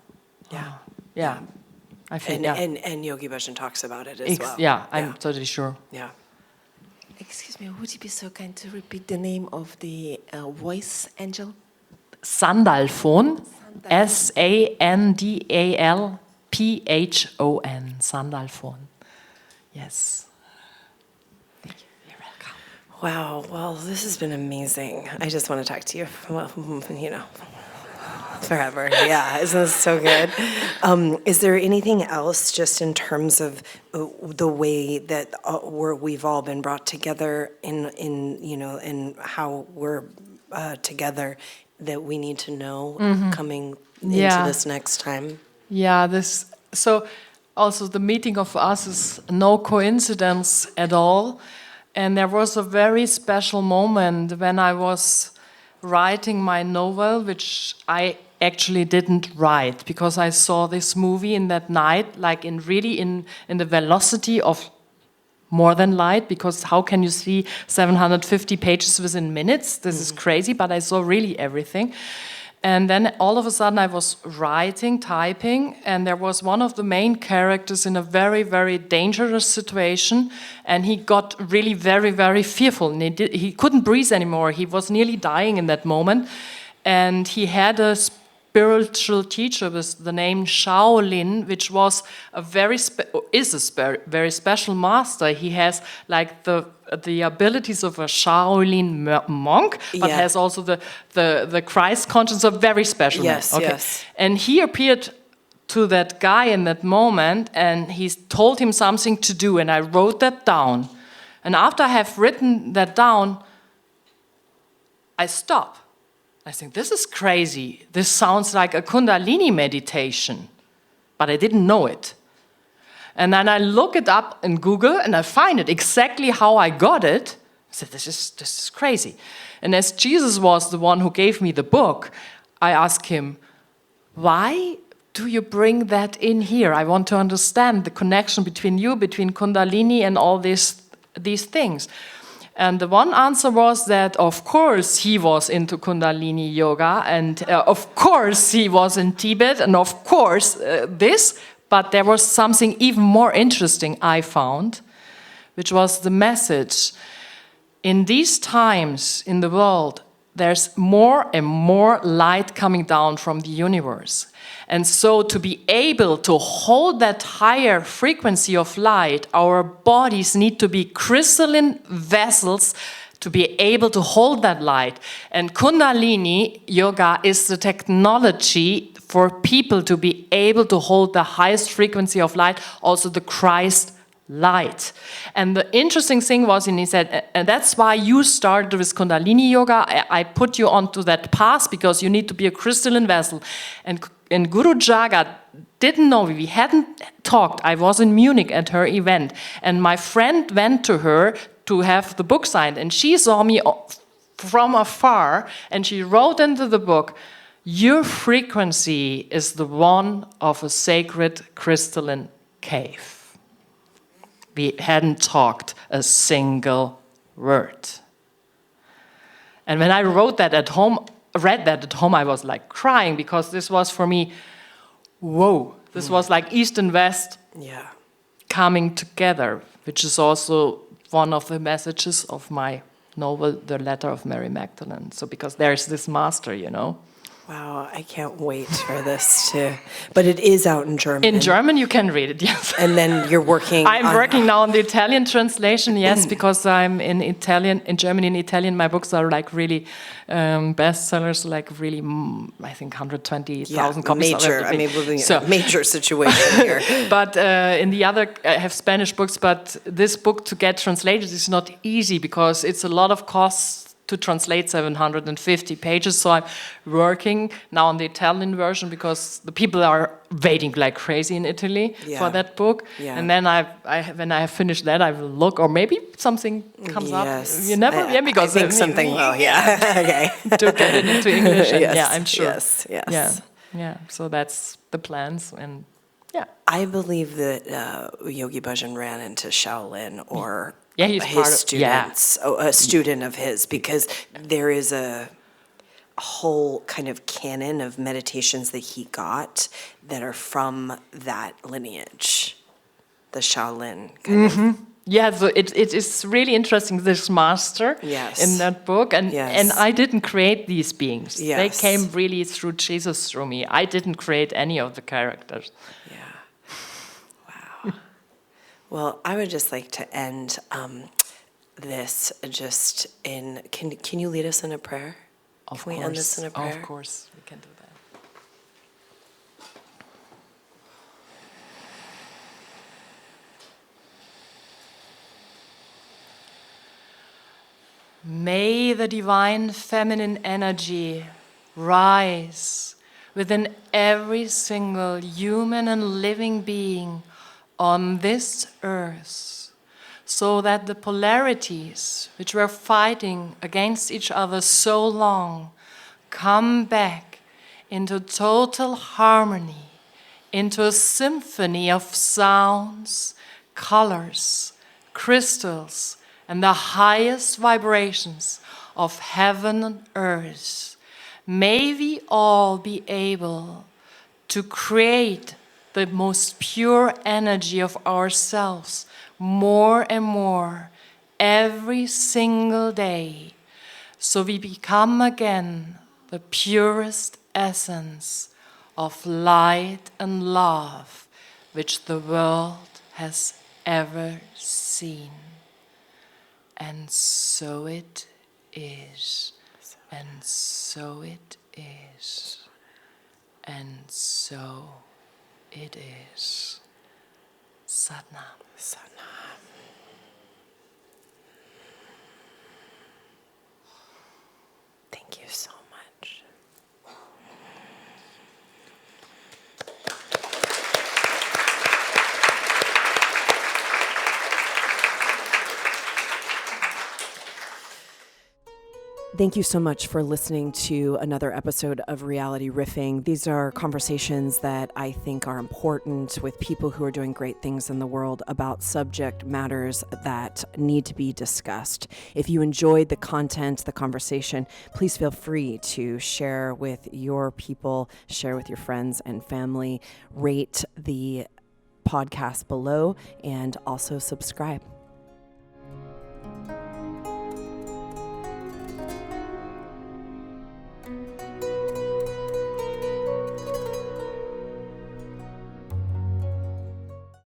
Yeah. Yeah. I feel, And Yogi Bhajan talks about it as well. Yeah, I'm totally sure. Yeah. Excuse me, would you be so kind to repeat the name of the voice angel? Sandalphon, Sandalphon, Sandalphon. Yes. Thank you. You're welcome. Wow. Well, this has been amazing. I just want to talk to you. Well, forever. Yeah. Isn't this so good? Is there anything else, just in terms of the way that we've all been brought together in how we're together, that we need to know coming into this next time? Yeah, so also the meeting of us is no coincidence at all. And there was a very special moment when I was writing my novel, which I actually didn't write because I saw this movie in that night, like in the velocity of more than light, because how can you see 750 pages within minutes? This is crazy, but I saw really everything. And then all of a sudden I was writing, typing, and there was one of the main characters in a very, very dangerous situation, and he got really very, very fearful. And he couldn't breathe anymore. He was nearly dying in that moment. And he had a spiritual teacher with the name Shaolin, which was a very very special master. He has like the abilities of a Shaolin monk, but Yeah. has also the Christ conscience of very special. Yes, man. Okay. yes. And he appeared to that guy in that moment, and he told him something to do, and I wrote that down. And after I have written that down, I stop. I think, this is crazy. This sounds like a Kundalini meditation, but I didn't know it. And then I look it up in Google, and I find it exactly how I got it. I said, this is crazy. And as Jesus was the one who gave me the book, I asked him, why do you bring that in here? I want to understand the connection between you, between Kundalini and all these things. And the one answer was that, of course, he was into Kundalini yoga, and of course, he was in Tibet, and of course, this. But there was something even more interesting I found, which was the message. In these times in the world, there's more and more light coming down from the universe. And so to be able to hold that higher frequency of light, our bodies need to be crystalline vessels to be able to hold that light. And Kundalini yoga is the technology for people to be able to hold the highest frequency of light, also the Christ light. And the interesting thing was, and he said, and that's why you started with Kundalini yoga. I put you onto that path because you need to be a crystalline vessel. And Guru Jagat didn't know me. We hadn't talked. I was in Munich at her event. And my friend went to her to have the book signed. And she saw me from afar. And she wrote into the book, your frequency is the one of a sacred crystalline cave. We hadn't talked a single word. And when I read that at home, I was like crying, because this was for me, whoa, this was like East and West coming together, which is also one of the messages of my novel, The Letter of Mary Magdalene. So because there's this master, Wow, I can't wait for this too. But it is out in German. In German, you can read it, yes. And then you're working I'm working now on the Italian translation, yes, because I'm in Italian, in German, in Italian, my books are like really bestsellers, like really, I think 120,000 copies. Major situation here. But in the other, I have Spanish books, but this book to get translated is not easy because it's a lot of costs to translate 750 pages. So I'm working now on the Italian version because the people are waiting like crazy in Italy for that book. Yeah. And then when I have finished that, I will look, or maybe something comes up. You never, because I think something will. Okay. To get it into English. And I'm sure. Yes. Yeah. So that's the plans, and yeah. I believe that Yogi Bhajan ran into Shaolin or. He's his students, a student of his, because there is a whole kind of canon of meditations that he got that are from that lineage, the Shaolin kind of. Yeah, so it is really interesting, this master in that book. And I didn't create these beings. Yes. They came really through Jesus, through me. I didn't create any of the characters. Well, I would just like to end this just in. Can you lead us in a prayer? Can we end this in a prayer? Of course, we can do that. May the divine feminine energy rise within every single human and living being on this earth, so that the polarities which were fighting against each other so long come back into total harmony, into a symphony of sounds, colors, crystals, and the highest vibrations of heaven and earth. May we all be able to create the most pure energy of ourselves more and more every single day, so we become again the purest essence of light and love which the world has ever seen. And so it is, and so it is, and so it is. Satnam. Satnam. Thank you so much. Thank you so much for listening to another episode of Reality Riffing. These are conversations that I think are important with people who are doing great things in the world about subject matters that need to be discussed. If you enjoyed the content, the conversation, please feel free to share with your people, share with your friends and family, rate the podcast below, and also subscribe.